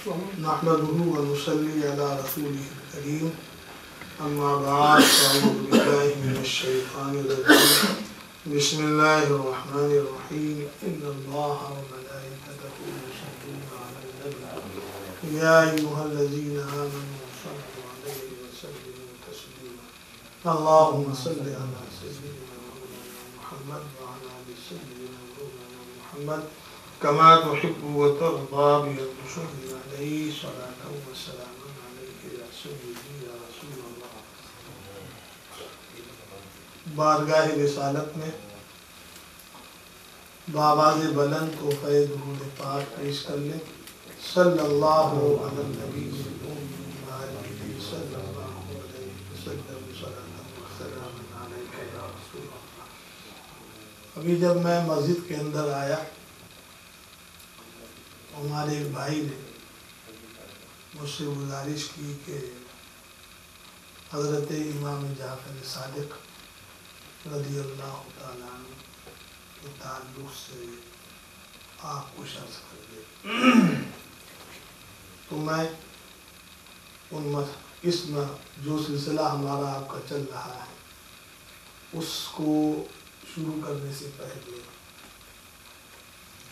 نحمده ونصلي على رسوله الكريم أما بعد فأعوذ بالله من الشيطان الرجيم بسم الله الرحمن الرحيم إن الله وملائكته يصلون على النبي يا أيها الذين آمنوا صلوا عليه وسلموا تسليما اللهم صل على سيدنا محمد وعلى آل سيدنا محمد كما تحب وترضى بأن تصلي عليه صلاة وسلاما عليك يا سيدي يا رسول الله. بارگاہ رسالت میں بآواز بلند تحفہ درود پاک پیش کر لیں. صلی اللہ علی النبی صلی اللہ علیہ وسلم صلاۃ وسلام علیک یا رسول اللہ. ابھی جب میں مسجد کے اندر آیا ہمارے ایک بھائی نے مجھ سے گزارش کی کہ حضرت امام جعفر صادق رضی اللہ تعالیٰ عنہ کے تعلق سے آپ کچھ عرض کر دیں. تو میں جو سلسلہ ہمارا آپ کا چل رہا ہے اس کو شروع کرنے سے پہلے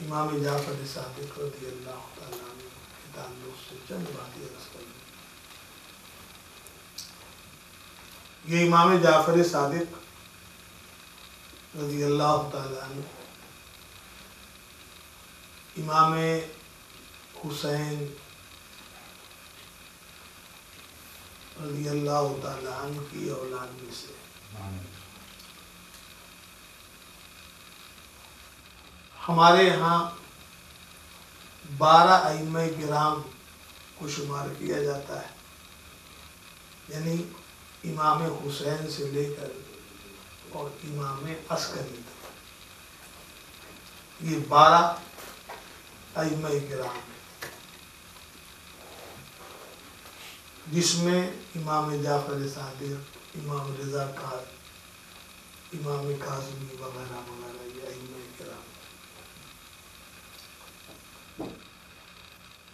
امام جعفر صادق رضی اللہ تعالیٰ عنہ کے تعلق سے چند باتیں عرض کر دیں. یہ امام جعفر صادق رضی اللہ تعالیٰ عنہ امام حسین رضی اللہ تعالیٰ عنہ کی اولاد میں سے ہمارے ہاں 12 ائمہ کرام کو شمار کیا جاتا ہے، یعنی امام حسین سے لے کر اور امام عسکری تک یہ 12 ائمہ کرام ہیں، جس میں امام جعفر صادق، امام رضا کاظم، امام کاظمی وغیرہ وغیرہ یہ ائمہ کرام.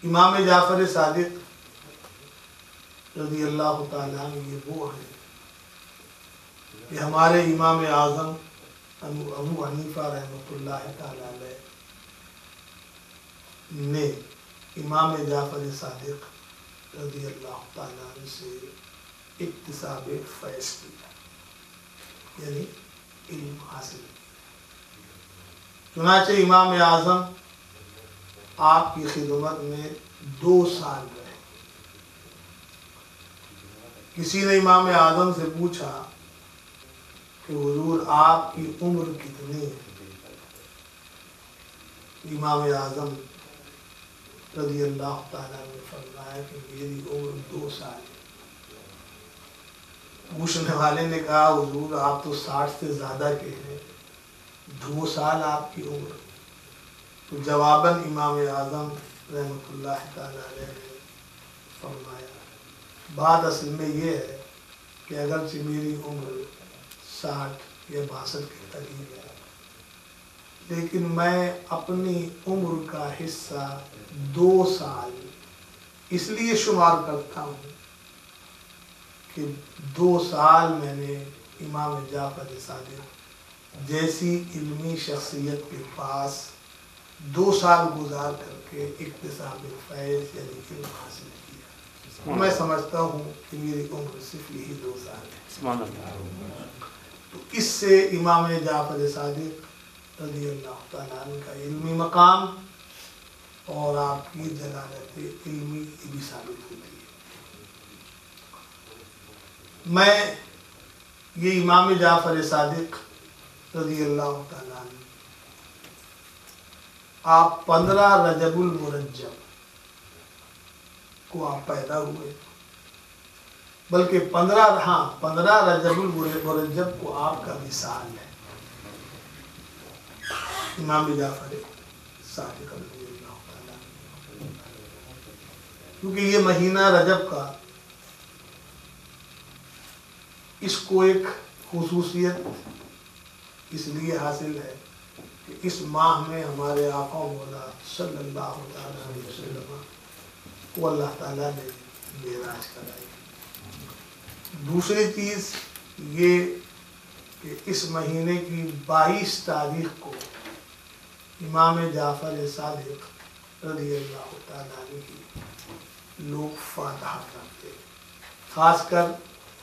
امام جعفر صادق رضی اللہ تعالیٰ عنہ یہ وہ ہیں کہ ہمارے امام اعظم ابو حنیفہ رحمۃ اللہ تعالیٰ علیہ نے امام جعفر صادق رضی اللہ تعالیٰ عنہ سے اکتساب فیض کیا، یعنی علم حاصل کیا. چنانچہ امام اعظم آپ کی خدمت میں 2 سال رہے. کسی نے امام اعظم سے پوچھا کہ حضور آپ کی عمر کتنی ہے؟ امام اعظم رضی اللہ تعالیٰ نے فرمایا کہ میری عمر 2 سال ہے. پوچھنے والے نے کہا حضور آپ تو 60 سے زیادہ کے ہیں، 2 سال آپ کی عمر؟ تو جواباً امام اعظم رحمۃ اللہ تعالیٰ علیہ نے فرمایا بات اصل میں یہ ہے کہ اگرچہ میری عمر 60 یا 62 کے قریب ہے، لیکن میں اپنی عمر کا حصہ 2 سال اس لیے شمار کرتا ہوں کہ 2 سال میں نے امام جعفر صادق جیسی علمی شخصیت کے پاس 2 سال گزار کر کے اکتساب فیض یعنی علم حاصل کیا. میں سمجھتا ہوں کہ میری عمر صرف یہی 2 سال ہے. تو اس سے امام جعفر صادق رضی اللہ تعالیٰ عنہ کا علمی مقام اور آپ کی جلالت علمی بھی ثابت ہوتی ہے. میں یہ امام جعفر صادق رضی اللہ تعالیٰ عنہ آپ 15 رجب المرجب کو آپ پیدا ہوئے، بلکہ 15 رجب المرجب کو آپ کا وصال ہے. امام جعفر صادق رضی اللہ تعالیٰ عنہ، کیونکہ یہ مہینہ رجب کا اس کو ایک خصوصیت اس لیے حاصل ہے کہ اس ماہ میں ہمارے آقا مولا صلی اللہ علیہ وسلم وہ اللہ تعالیٰ نے معراج کرائی۔ دوسری چیز یہ کہ اس مہینے کی 22 تاریخ کو امام جعفر صادق رضی اللہ تعالیٰ عنہ کی لوگ فاتحہ کرتے ہیں، خاص کر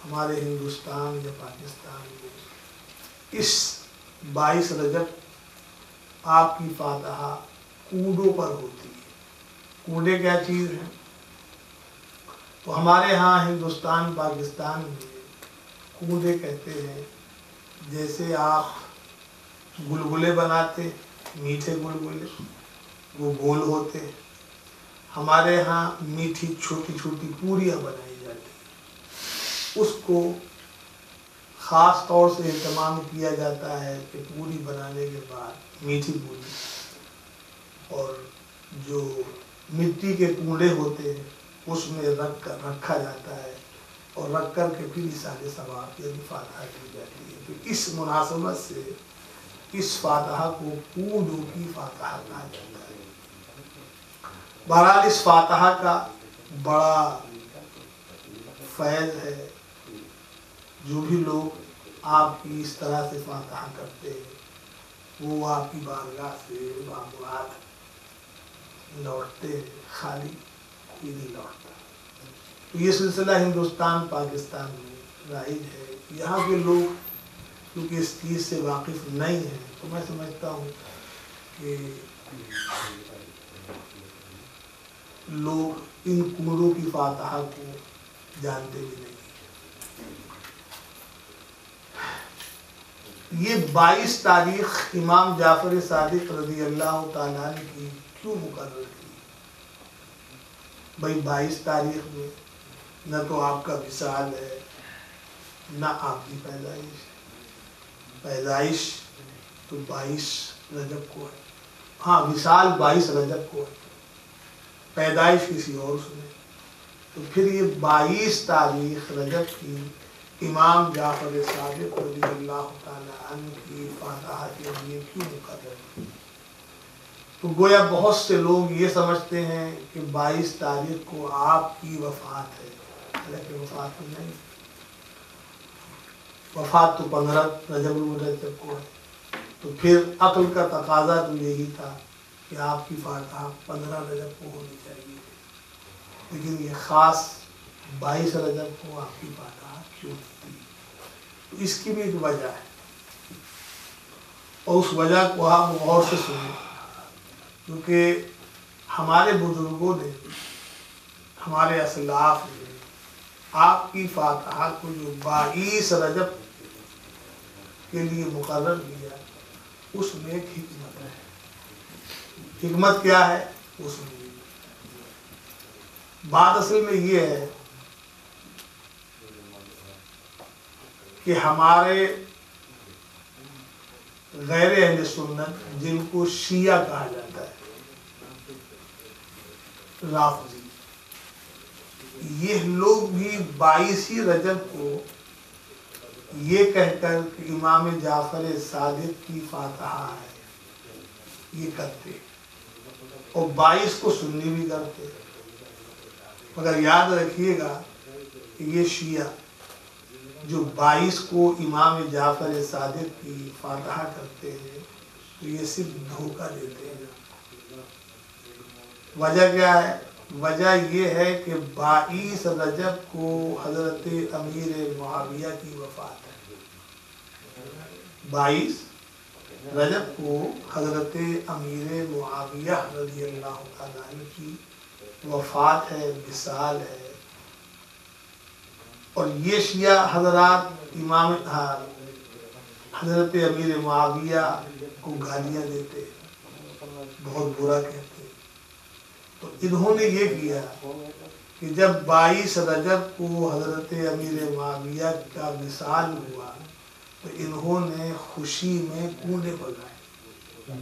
ہمارے ہندوستان یا پاکستان میں اس 22 رجب آپ کی فاتحہ کوڈوں پر ہوتی ہے۔ کوڈے کیا چیز ہیں؟ تو ہمارے ہاں ہندوستان پاکستان میں کوڈے کہتے ہیں جیسے آپ گلگلے بناتے، میٹھے گلگلے، وہ گول ہوتے، ہمارے ہاں میٹھی چھوٹی چھوٹی پوریاں بنائی جاتی ہیں، اس کو خاص طور سے اہتمام کیا جاتا ہے کہ پوری بنانے کے بعد میٹھی پوری اور جو مٹی کے کوڑے ہوتے ہیں اس میں رکھا جاتا ہے اور رکھ کر کے پھر سارے ثواب کی فاتحہ کی جاتی ہے۔ تو اس مناسبت سے اس فاتحہ کو کوڈوں کی فاتحہ کہا جاتا ہے۔ بہرحال اس فاتحہ کا بڑا فیض ہے، جو بھی لوگ آپ کی اس طرح سے فاتحہ کرتے ہیں وہ آپ کی بارگاہ سے بامراد لوٹتے ہیں، خالی کوئی نہیں لوٹتا۔ تو یہ سلسلہ ہندوستان پاکستان میں رائج ہے۔ یہاں کے لوگ کیونکہ اس چیز سے واقف نہیں ہیں تو میں سمجھتا ہوں کہ لوگ ان کوڑوں کی فاتحہ کو جانتے بھی نہیں۔ یہ 22 تاریخ امام جعفر صادق رضی اللہ تعالیٰ عنہ کی کیوں مقرر کی؟ بھائی 22 تاریخ میں نہ تو آپ کا وصال ہے نہ آپ کی پیدائش ہے۔ پیدائش تو 22 رجب کو ہے، ہاں وصال 22 رجب کو ہے، پیدائش کسی اور میں۔ تو پھر یہ 22 تاریخ رجب کی امام جعفر صادق رضی اللہ تعالیٰ عنہ کی فاتحہ کے لیے کیوں مقرر کی؟ تو گویا بہت سے لوگ یہ سمجھتے ہیں کہ 22 تاریخ کو آپ کی وفات ہے، حالانکہ وفات تو نہیں، وفات تو 15 رجب المرجب کو ہے۔ تو پھر عقل کا تقاضا تو یہی تھا کہ آپ کی فاتحہ 15 رجب کو ہونی چاہیے، لیکن یہ خاص 22 رجب کو آپ کی فاتحہ کیوں ہوتی ہے؟ تو اس کی بھی ایک وجہ ہے، اور اس وجہ کو آپ غور سے سنیں، کیونکہ ہمارے بزرگوں نے، ہمارے اسلاف نے آپ کی فاتحہ کو جو 22 رجب کے لیے مقرر کیا اس میں ایک حکمت ہے۔ حکمت کیا ہے؟ اس میں بات اصل میں یہ ہے کہ ہمارے غیر اہل سنت جن کو شیعہ کہا جاتا ہے، رافضی، یہ لوگ بھی 22 رجب کو یہ کہہ کر کہ امام جعفر صادق کی فاتحہ ہے یہ کرتے، اور 22 کو سنی بھی کرتے۔ مگر یاد رکھیے گا کہ یہ شیعہ جو 22 کو امام جعفر صادق کی فاتحہ کرتے ہیں تو یہ صرف دھوکہ دیتے ہیں۔ وجہ کیا ہے؟ وجہ یہ ہے کہ 22 رجب کو حضرت امیر معاویہ کی وفات ہے۔ 22 رجب کو حضرت امیر معاویہ رضی اللہ تعالیٰ عنہ کی وفات ہے، وصال ہے، اور یہ شیعہ حضرات امام حضرت امیر معاویہ کو گالیاں دیتے، بہت برا کہتے۔ تو انہوں نے یہ کیا کہ جب 22 رجب کو حضرت امیر معاویہ کا وصال ہوا تو انہوں نے خوشی میں کنڈے پکائے،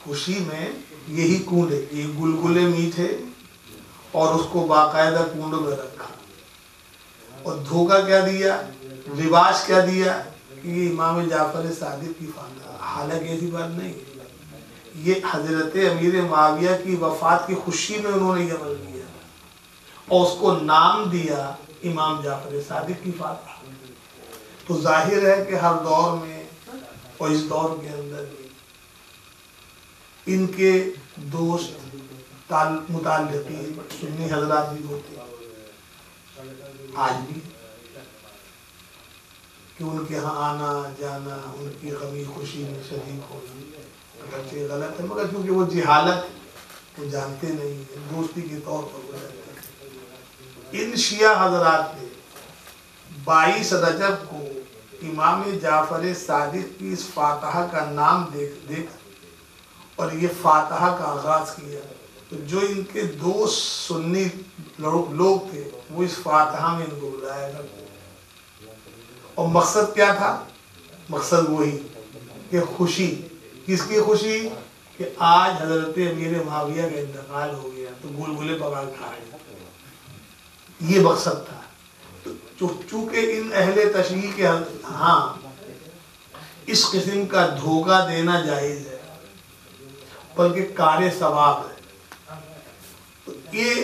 خوشی میں یہی کنڈے، یہ گلگلے میٹھے، اور اس کو باقاعدہ کنڈوں میں رکھا، اور دھوکہ کیا دیا، رواج کیا دیا کہ یہ امام جعفر صادق کی فاتحہ، حالانکہ ایسی بات نہیں ہے۔ یہ حضرت امیر معاویہ کی وفات کی خوشی میں انہوں نے یہ عمل کیا اور اس کو نام دیا امام جعفر صادق کی فاتحہ. تو ظاہر ہے کہ ہر دور میں اور اس دور کے اندر ان کے دوست متعلقین سنی حضرات بھی ہوتے آج بھی، کہ ان کے ہاں آنا جانا، ان کی غمی خوشی میں شریک ہونا اگرچہ غلط ہے، مگر کیونکہ وہ جہالت وہ جانتے نہیں ہیں، دوستی کے طور پر وہ رہتے ہیں. ان شیعہ حضرات نے 22 رجب کو امام جعفر صادق کی اس فاتحہ کا نام دیکھ اور یہ فاتحہ کا آغاز کیا. تو جو ان کے دوست سنی لوگ تھے وہ اس فاتحہ میں ان کو بلایا کرتے، اور مقصد کیا تھا؟ مقصد وہی کہ خوشی، کس کی خوشی؟ کہ آج حضرت امیر معاویہ کا انتقال ہو گیا تو بلبلے پکا کھائے، یہ مقصد تھا. چونکہ ان اہل تشیع کے ہاں اس قسم کا دھوکہ دینا جائز ہے بلکہ کار ثواب ہے. تو یہ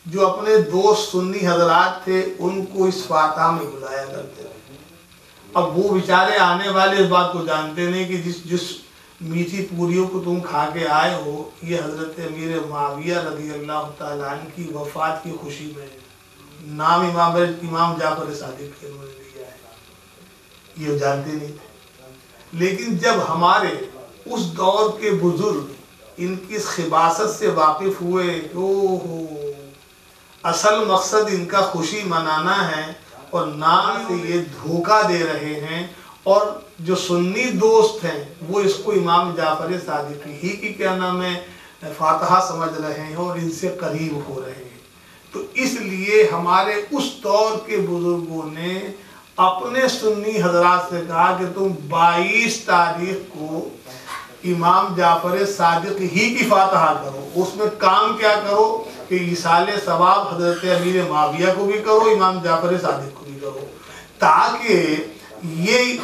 جو اپنے دوست سنی حضرات تھے ان کو اس فاتحہ میں بلایا کرتے تھے. اب وہ بیچارے آنے والے اس بات کو جانتے نہیں کہ جس میٹھی پوریوں کو تم کھا کے آئے ہو یہ حضرت امیر معاویہ رضی اللہ تعالیٰ عنہ کی وفات کی خوشی میں نام امام جعفر صادق کے انہوں نے لیا ہے، یہ جانتے نہیں تھے. لیکن جب ہمارے اس دور کے بزرگ ان کی خباثت سے واقف ہوئے کہ اصل مقصد ان کا خوشی منانا ہے اور نام سے یہ دھوکہ دے رہے ہیں، اور جو سنی دوست ہیں وہ اس کو امام جعفر صادق ہی کی کیا نام ہے فاتحہ سمجھ رہے ہیں اور ان سے قریب ہو رہے ہیں. تو اس لیے ہمارے اس دور کے بزرگوں نے اپنے سنی حضرات سے کہا کہ تم 22 تاریخ کو امام جعفر صادق ہی کی فاتحہ کرو. اس میں کام کیا کرو کہ ایصال ثواب حضرت امیر معاویہ کو بھی کرو، امام جعفر صادق کو بھی کرو، تاکہ یہ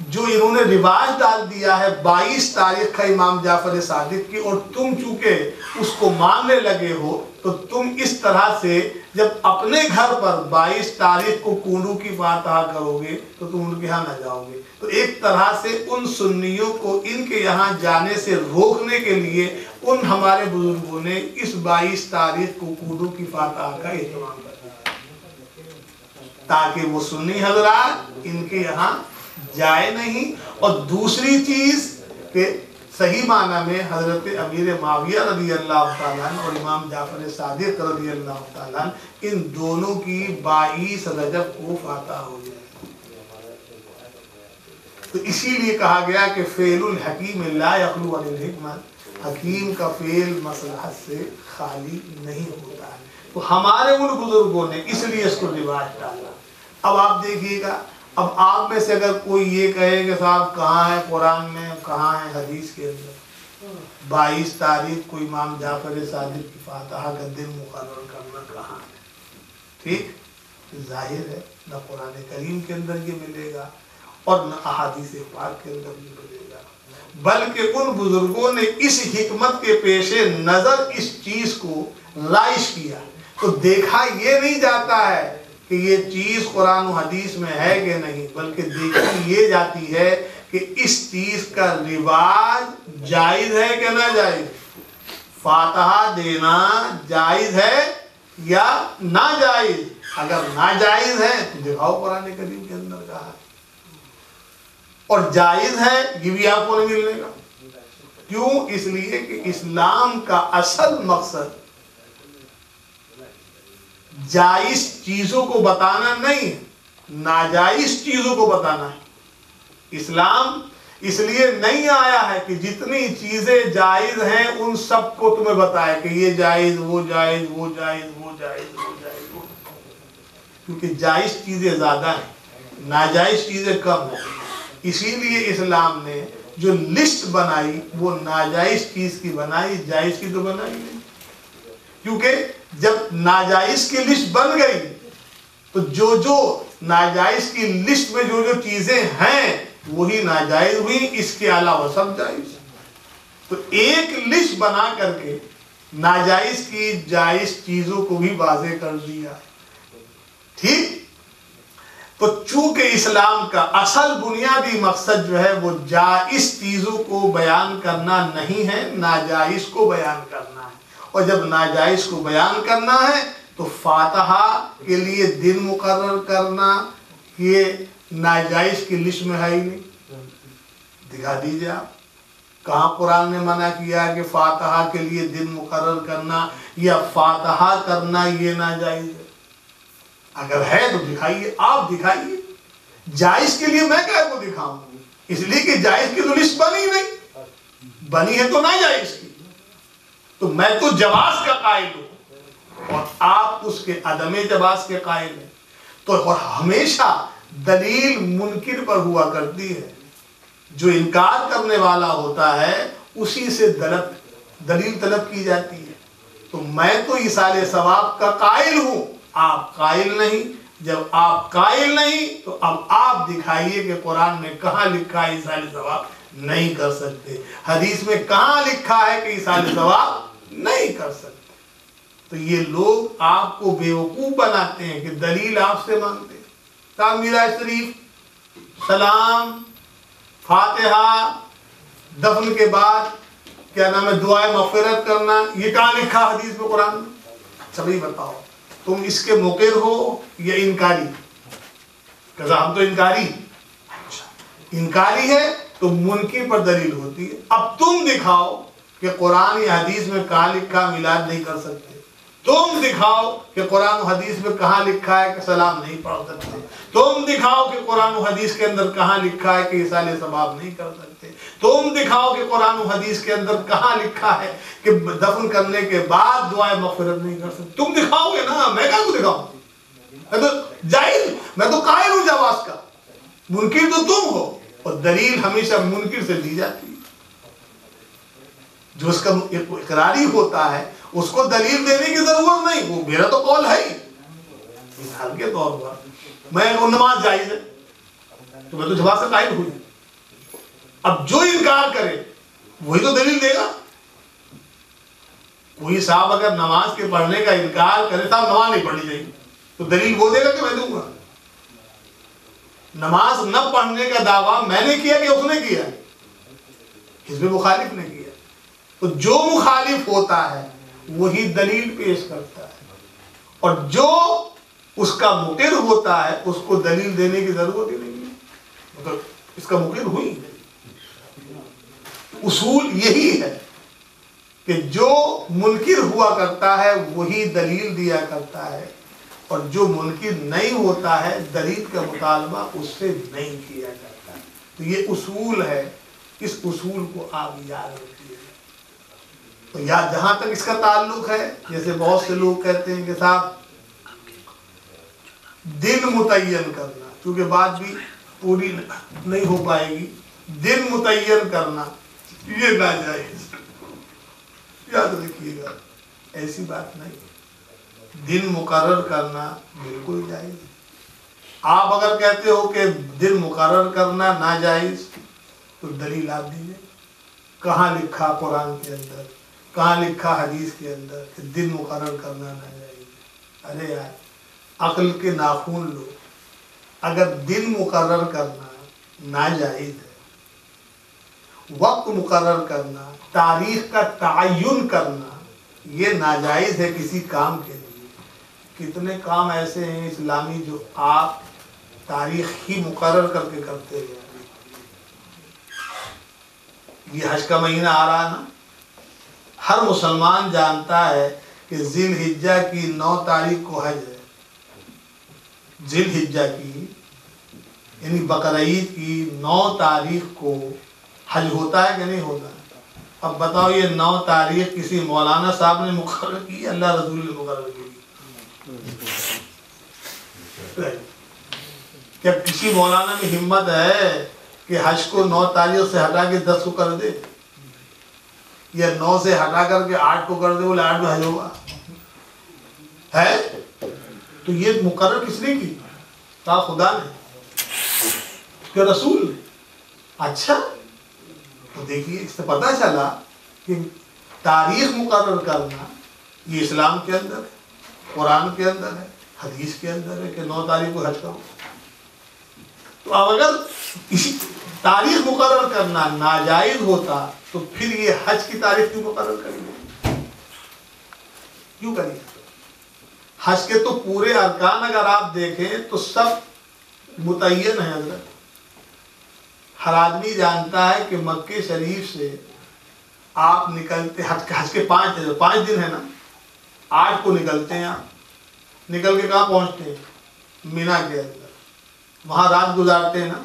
جو انہوں نے رواج ڈال دیا ہے 22 تاریخ کا امام جعفر صادق کی، اور تم چونکہ اس کو ماننے لگے ہو تو تم اس طرح سے جب اپنے گھر پر 22 تاریخ کو کنڈو کی فاتحہ کرو گے تو تم ان کے یہاں نہ جاؤ گے. تو ایک طرح سے ان سنیوں کو ان کے یہاں جانے سے روکنے کے لیے ان ہمارے بزرگوں نے اس 22 تاریخ کو کنڈو کی فاتحہ کا اہتمام کر دیا تاکہ وہ سنی حضرات ان کے یہاں جائے نہیں. اور دوسری چیز کہ صحیح معنی میں حضرت امیر معاویہ رضی اللہ تعالیٰ عنہ اور امام جعفر صادق رضی اللہ تعالیٰ عنہ ان دونوں کی 22 رجب کو فاتحہ ہو جائے. تو اسی لیے کہا گیا کہ فعل الحکیم لا یخلو عن الحکمہ، حکیم کا فعل مصلحت سے خالی نہیں ہوتا ہے. تو ہمارے ان بزرگوں نے اس لیے اس کو رواج ڈالا. اب آپ دیکھیے گا، اب آپ میں سے اگر کوئی یہ کہے کہ صاحب کہاں ہے قرآن میں کہاں ہے حدیث کے اندر 22 تاریخ کو امام جعفر صادق کی فاتحہ کا دن مقرر کرنا کہاں ہے؟ ٹھیک، ظاہر ہے نہ قرآن کریم کے اندر یہ ملے گا اور نہ احادیث پاک کے اندر یہ ملے گا، بلکہ ان بزرگوں نے اس حکمت کے پیش نظر اس چیز کو رائج کیا. تو دیکھا یہ نہیں جاتا ہے کہ یہ چیز قرآن و حدیث میں ہے کہ نہیں، بلکہ دیکھی یہ جاتی ہے کہ اس چیز کا رواج جائز ہے کہ نہ جائز، فاتحہ دینا جائز ہے یا ناجائز. اگر ناجائز ہے تو دکھاؤ قرآن کریم کے اندر کہا ہے، اور جائز ہے یہ بھی آپ کو نہیں ملنے گا. کیوں؟ اس لیے کہ اسلام کا اصل مقصد جائز چیزوں کو بتانا نہیں، ناجائز چیزوں کو بتانا ہے. اسلام اس لیے نہیں آیا ہے کہ جتنی چیزیں جائز ہیں ان سب کو تمہیں بتائے کہ یہ جائز وہ جائز وہ جائز وہ جائز وہ جائز وہ، کیونکہ جائز چیزیں زیادہ ہیں، ناجائز چیزیں کم ہیں. اسی لیے اسلام نے جو لسٹ بنائی وہ ناجائز چیز کی بنائی، جائز کی تو بنائی نہیں. کیونکہ جب ناجائز کی لسٹ بن گئی تو جو ناجائز کی لسٹ میں جو چیزیں ہیں وہی ناجائز ہوئی، اس کے علاوہ سب جائز. تو ایک لسٹ بنا کر کے ناجائز کی جائز چیزوں کو بھی واضح کر دیا. ٹھیک. تو چونکہ اسلام کا اصل بنیادی مقصد جو ہے وہ جائز چیزوں کو بیان کرنا نہیں ہے، ناجائز کو بیان کرنا ہے. اور جب ناجائز کو بیان کرنا ہے تو فاتحہ کے لیے دن مقرر کرنا یہ ناجائز کی لسٹ میں ہے ہی نہیں. دکھا دیجئے آپ کہاں قرآن نے منع کیا کہ فاتحہ کے لیے دن مقرر کرنا یا فاتحہ کرنا یہ ناجائز ہے. اگر ہے تو دکھائیے، آپ دکھائیے. جائز کے لیے میں کہہ کو دکھاؤں، اس لیے کہ جائز کی تو لسٹ بنی نہیں، بنی ہے تو ناجائز کی. تو میں تو جواز کا قائل ہوں اور آپ اس کے عدم جواز کے قائل ہیں. تو اور ہمیشہ دلیل منکر پر ہوا کرتی ہے. جو انکار کرنے والا ہوتا ہے اسی سے دلیل طلب کی جاتی ہے. تو میں تو ایصال ثواب کا قائل ہوں، آپ قائل نہیں. جب آپ قائل نہیں تو اب آپ دکھائیے کہ قرآن میں کہاں لکھا ہے ایصال ثواب نہیں کر سکتے، حدیث میں کہاں لکھا ہے کہ ایصال ثواب نہیں کر سکتے. تو یہ لوگ آپ کو بیوقوف بناتے ہیں کہ دلیل آپ سے مانگتے ہیں. میراث شریف، سلام، فاتحہ، دفن کے بعد کیا نام ہے دعائے مغفرت کرنا، یہ کہاں لکھا حدیث میں قرآن میں؟ سبھی بتاؤ تم اس کے مقر ہو یا انکاری؟ کہا ہم تو انکاری. انکاری ہے تو منکر پر دلیل ہوتی ہے. اب تم دکھاؤ کہ قرآن یا حدیث میں کہاں لکھا میلاد نہیں کر سکتے. تم دکھاؤ کہ قرآن و حدیث میں کہاں لکھا ہے کہ سلام نہیں پڑھ سکتے. تم دکھاؤ کہ قرآن و حدیث کے اندر کہاں لکھا ہے کہ ایصال ثواب نہیں کر سکتے. تم دکھاؤ کہ قرآن و حدیث کے اندر کہاں لکھا ہے کہ دفن کرنے کے بعد دعائے مغفرت نہیں کر سکتے. تم دکھاؤ گے نا، میں کہاں کو دکھاؤں؟ میں تو جائز، میں تو قائل ہوں جواز کا. منکر تو تم ہو اور دلیل ہمیشہ منکر سے لی جاتی ہے. جو اس کا اقراری ہوتا ہے اس کو دلیل دینے کی ضرورت نہیں. وہ میرا تو قول ہے ہی. مثال کے طور پر میں نماز جائز ہے تو میں تو جواز سے قائل ہوئی. اب جو انکار کرے وہی تو دلیل دے گا. کوئی صاحب اگر نماز کے پڑھنے کا انکار کرے، صاحب نماز نہیں پڑھنی چاہیے، تو دلیل وہ دے گا کہ میں دوں گا. نماز نہ پڑھنے کا دعویٰ میں نے کیا کہ اس نے کیا، حزب مخالف نے کیا. تو جو مخالف ہوتا ہے وہی دلیل پیش کرتا ہے، اور جو اس کا مقر ہوتا ہے اس کو دلیل دینے کی ضرورت ہی نہیں ہے. مطلب اس کا مقر ہوئی. اصول یہی ہے کہ جو منکر ہوا کرتا ہے وہی دلیل دیا کرتا ہے، اور جو منکر نہیں ہوتا ہے دلیل کا مطالبہ اس سے نہیں کیا جاتا. تو یہ اصول ہے، اس اصول کو آپ یاد رکھیے. تو یا جہاں تک اس کا تعلق ہے، جیسے بہت سے لوگ کہتے ہیں کہ صاحب دن متعین کرنا، کیونکہ بات بھی پوری نہیں ہو پائے گی، دن متعین کرنا یہ ناجائز. یاد رکھیے گا ایسی بات نہیں. دن مقرر کرنا بالکل جائز. آپ اگر کہتے ہو کہ دن مقرر کرنا ناجائز تو دلیل آپ دیجیے. کہاں لکھا قرآن کے اندر، کہاں لکھا حدیث کے اندر کہ دن مقرر کرنا ناجائز؟ ارے یار عقل کے ناخون لو. اگر دن مقرر کرنا ناجائز ہے، وقت مقرر کرنا، تاریخ کا تعین کرنا یہ ناجائز ہے کسی کام کے لیے. کتنے کام ایسے ہیں اسلامی جو آپ تاریخ ہی مقرر کر کے کرتے ہیں. یہ حج کا مہینہ آ رہا ہے نا، ہر مسلمان جانتا ہے کہ ذی الحجہ کی 9 تاریخ کو حج ہے. ذی الحجہ کی یعنی بقرعید کی 9 تاریخ کو حج ہوتا ہے کہ نہیں ہوتا؟ اب بتاؤ یہ 9 تاریخ کسی مولانا صاحب نے مقرر کی، اللہ رسول نے مقرر کی؟ کیا کسی مولانا میں ہمت ہے کہ حج کو 9 تاریخ سے ہٹا کے 10 کو کر دے، یا 9 سے ہٹا کر کے 8 کو کر دے، بولے 8 میں حج ہوگا؟ ہے تو یہ مقرر کس نے کی؟ کہا خدا نے کہ رسول نے. اچھا تو دیکھیے اس سے پتہ چلا کہ تاریخ مقرر کرنا یہ اسلام کے اندر ہے، قرآن کے اندر ہے، حدیث کے اندر ہے کہ 9 تاریخ کو حج کرو. تو اب اگر اسی تاریخ مقرر کرنا ناجائز ہوتا تو پھر یہ حج کی تاریخ کیوں مقرر کریں گے؟ کیوں کریں گے؟ حج کے تو پورے ارکان اگر آپ دیکھیں تو سب متعین ہیں حضرت. ہر آدمی جانتا ہے کہ مکہ شریف سے آپ نکلتے حج کے 5 دن ہے نا، 8 کو نکلتے ہیں، آپ نکل کے کہاں پہنچتے ہیں؟ مینا کے اندر، وہاں رات گزارتے ہیں نا.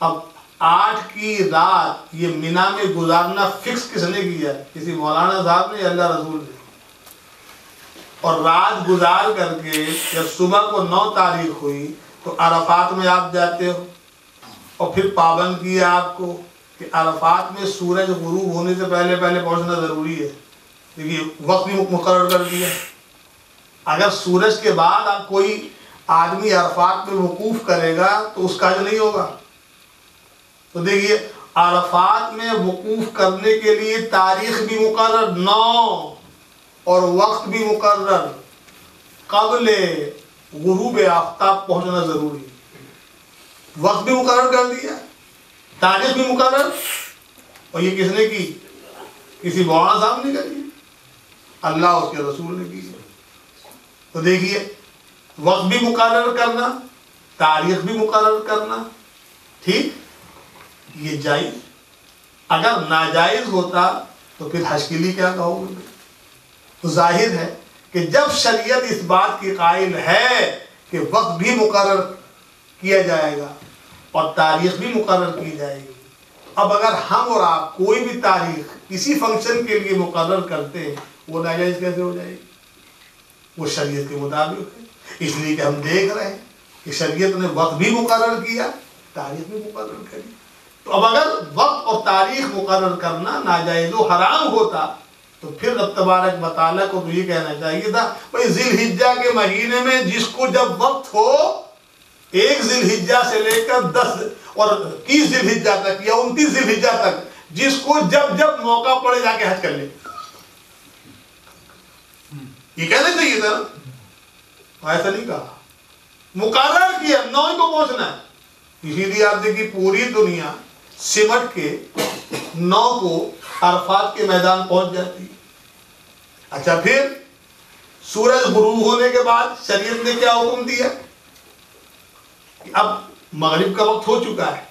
اب 8 کی رات یہ مینا میں گزارنا فکس کس نے کیا؟ کسی مولانا صاحب نے یا اللہ رسول نے؟ اور رات گزار کر کے جب صبح کو 9 تاریخ ہوئی تو عرفات میں آپ جاتے ہو، اور پھر پابند کیا آپ کو کہ عرفات میں سورج غروب ہونے سے پہلے پہنچنا ضروری ہے. دیکھیے وقت بھی مقرر کر دیا. اگر سورج کے بعد آپ کوئی آدمی عرفات میں وقوف کرے گا تو اس کا حج نہیں ہوگا. تو دیکھیے عرفات میں وقوف کرنے کے لیے تاریخ بھی مقرر 9 اور وقت بھی مقرر، قبل غروب آفتاب پہنچنا ضروری. وقت بھی مقرر کر دیا، تاریخ بھی مقرر، اور یہ کس نے کی؟ کسی مولانا صاحب نے کری، اللہ اس کے رسول نے کی. تو دیکھیے وقت بھی مقرر کرنا، تاریخ بھی مقرر کرنا، ٹھیک، یہ جائز. اگر ناجائز ہوتا تو پھر حج کے لیے کیا کہو گے؟ تو ظاہر ہے کہ جب شریعت اس بات کی قائل ہے کہ وقت بھی مقرر کیا جائے گا اور تاریخ بھی مقرر کی جائے گی، اب اگر ہم اور آپ کوئی بھی تاریخ کسی فنکشن کے لیے مقرر کرتے ہیں وہ ناجائز کیسے ہو جائے گی؟ وہ شریعت کے مطابق ہے. اس لیے کہ ہم دیکھ رہے ہیں کہ شریعت نے وقت بھی مقرر کیا، تاریخ بھی مقرر کری. تو اب اگر وقت اور تاریخ مقرر کرنا ناجائز و حرام ہوتا تو پھر رب تبارک و تعالیٰ کو تو یہ کہنا چاہیے تھا بھائی ذی الحجہ کے مہینے میں جس کو جب وقت ہو، 1 ذی الحجہ سے لے کر 10 اور 30 ذی الحجہ تک یا 29 ذی الحجہ تک، جس کو جب موقع پڑے جا کے حج کر لے. یہ کہنا چاہیے تھا، ایسا نہیں کہا. مقرر کیا 9 کو پہنچنا ہے. اسی لیے آپ دیکھیے پوری دنیا سمٹ کے 9 کو عرفات کے میدان پہنچ جاتی ہے. اچھا پھر سورج غروب ہونے کے بعد شریعت نے کیا حکم دیا کہ اب مغرب کا وقت ہو چکا ہے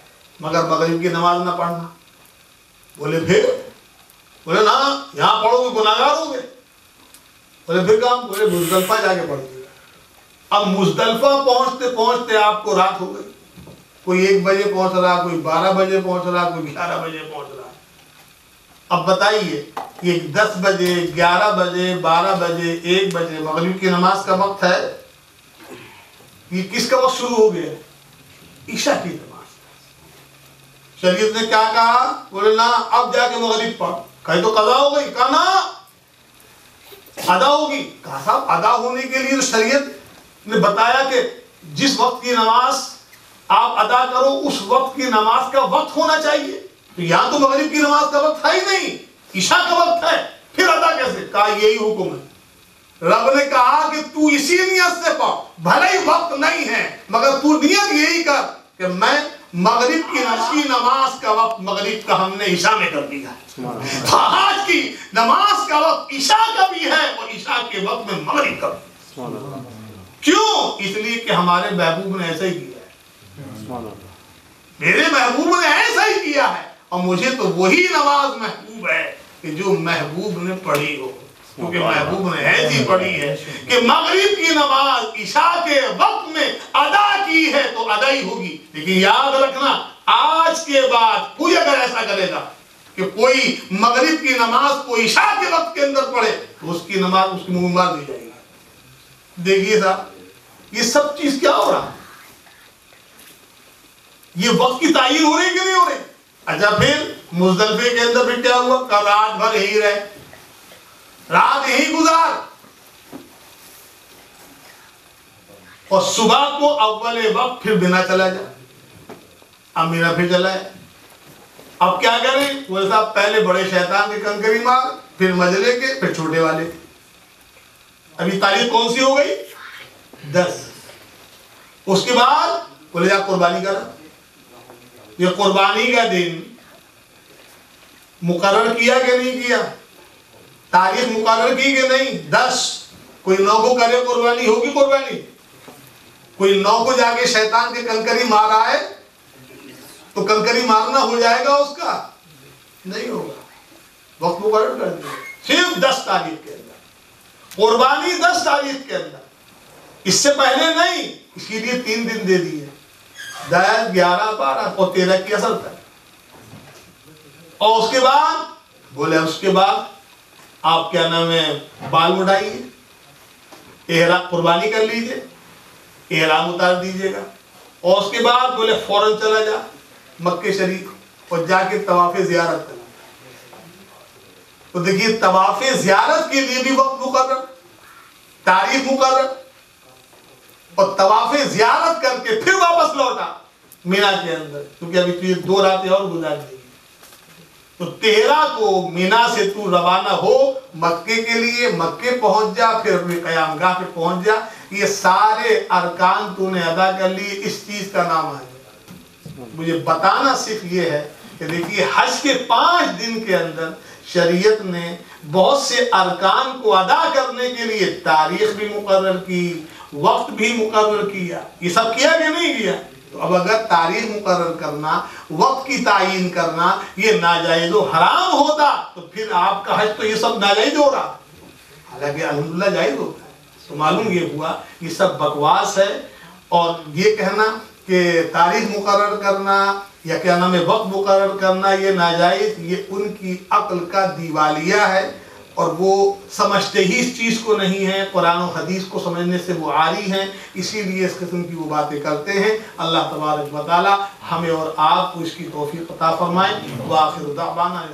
مگر مغرب کی نماز نہ پڑھنا. بولے پھر؟ بولے نا یہاں پڑھو گے گناہ گار ہو گئے. بولے پھر کام؟ بولے مزدلفہ جا کے پڑھ دیا. اب مزدلفہ پہنچتے پہنچتے آپ کو رات ہو گئی. کوئی 1 بجے پہنچ رہا، کوئی 12 بجے پہنچ رہا، کوئی 11 بجے پہنچ رہا. اب بتائیے یہ 10 بجے 11 بجے 12 بجے 1 بجے مغرب کی نماز کا وقت ہے. یہ کس کا وقت شروع ہو گیا؟ عشاء کی نماز. شریعت نے کیا کہا؟ بولے نا اب جا کے مغرب پڑھ. کہیں تو قضا ہو گئی. کہا نا ادا ہوگی. کہا صاحب ادا ہونے کے لیے تو شریعت نے بتایا کہ جس وقت کی نماز آپ ادا کرو اس وقت کی نماز کا وقت ہونا چاہیے. تو یہاں تو مغرب کی نماز کا وقت ہے ہی نہیں، عشاء کا وقت ہے، پھر ادا کیسے؟ کہا یہی حکم ہے. رب نے کہا کہ تو اسی نیت سے پڑھ، بھلے ہی وقت نہیں ہے مگر تو نیت یہی کر کہ میں مغرب کی نماز کا وقت مغرب کا ہم نے عشاء میں کر دیا. آج کی نماز کا وقت عشاء کا بھی ہے اور عشاء کے وقت میں مغرب کا بھی. کیوں؟ اس لیے کہ ہمارے محبوب نے ایسا ہی کیا ہے. میرے محبوب نے ایسا ہی کیا ہے اور مجھے تو وہی نماز محبوب ہے کہ جو محبوب نے پڑھی ہو. کیونکہ محبوب نے ایسی پڑھی ہے کہ مغرب کی نماز عشاء کے وقت میں ادا کی ہے تو ادا ہی ہوگی. لیکن یاد رکھنا آج کے بعد کوئی اگر ایسا کرے گا کہ کوئی مغرب کی نماز کو عشاء کے وقت کے اندر پڑھے تو اس کی نماز اس کی منہ مار دی جائے گی. دیکھیے صاحب یہ سب چیز کیا ہو رہا ہے؟ یہ وقت کی تعین ہو رہی کہ نہیں ہو رہی؟ اچھا پھر مزدلفے کے اندر بھی کیا ہوا؟ کہ رات بھر یہی رہے، رات یہی گزار، اور صبح کو اول وقت پھر بنا چلا جائے. اب میرا پھر چلا ہے اب کیا کریں؟ وہ صاحب پہلے بڑے شیطان کے کنکری مار، پھر مجلے کے، پھر چھوٹے والے۔ ابھی تاریخ کون سی ہو گئی؟ 10۔ اس کے بعد بولے جا قربانی کرا۔ یہ قربانی کا دن مقرر کیا کہ نہیں کیا؟ تاریخ مقرر کی کہ نہیں؟ 10۔ کوئی 9 کو کرے قربانی، ہوگی قربانی؟ کوئی 9 کو جا کے شیطان کے کنکری مار آئے تو کنکری مارنا ہو جائے گا اس کا؟ نہیں ہوگا۔ وقت مقرر کر دیا، صرف 10 تاریخ کے اندر قربانی، 10 تاریخ کے اندر، اس سے پہلے نہیں۔ اسی لیے 3 دن دے دیے، 10، 11، 12 اور 13 کی اصل تک۔ اور اس کے بعد بولے اس کے بعد آپ کیا نام ہے بال مڈائیے، احرام قربانی کر لیجئے، احرام اتار دیجئے گا، اور اس کے بعد بولے فوراً چلا جا مکہ شریف اور جا کے طواف زیارت کرنا۔ تو دیکھیے طواف زیارت کے لیے بھی وقت مقرر، تاریخ مقرر، اور طواف زیارت کر کے پھر واپس لوٹا مینا کے اندر، کیونکہ ابھی تو یہ 2 راتیں اور گزار دی۔ تو 13 کو مینا سے تو روانہ ہو مکے کے لیے، مکے پہنچ جا، پھر اپنی قیام گاہ پہ پہنچ جا۔ یہ سارے ارکان تو نے ادا کر لیے، اس چیز کا نام ہے۔ مجھے بتانا صرف یہ ہے کہ دیکھیے حج کے 5 دن کے اندر شریعت نے بہت سے ارکان کو ادا کرنے کے لیے تاریخ بھی مقرر کی، وقت بھی مقرر کیا۔ یہ سب کیا کہ نہیں کیا؟ تو اب اگر تاریخ مقرر کرنا، وقت کی تعین کرنا یہ ناجائز و حرام ہوتا تو پھر آپ کا حج تو یہ سب ناجائز ہو رہا، حالانکہ الحمدللہ جائز ہوتا ہے۔ تو معلوم یہ ہوا یہ سب بکواس ہے، اور یہ کہنا کہ تاریخ مقرر کرنا یا کیا نام ہے وقت مقرر کرنا یہ ناجائز، یہ ان کی عقل کا دیوالیہ ہے، اور وہ سمجھتے ہی اس چیز کو نہیں ہے، قرآن و حدیث کو سمجھنے سے وہ عاری ہیں، اسی لیے اس قسم کی وہ باتیں کرتے ہیں۔ اللہ تبارک و تعالی ہمیں اور آپ کو اس کی توفیق عطا فرمائے۔ وآخر دعوانا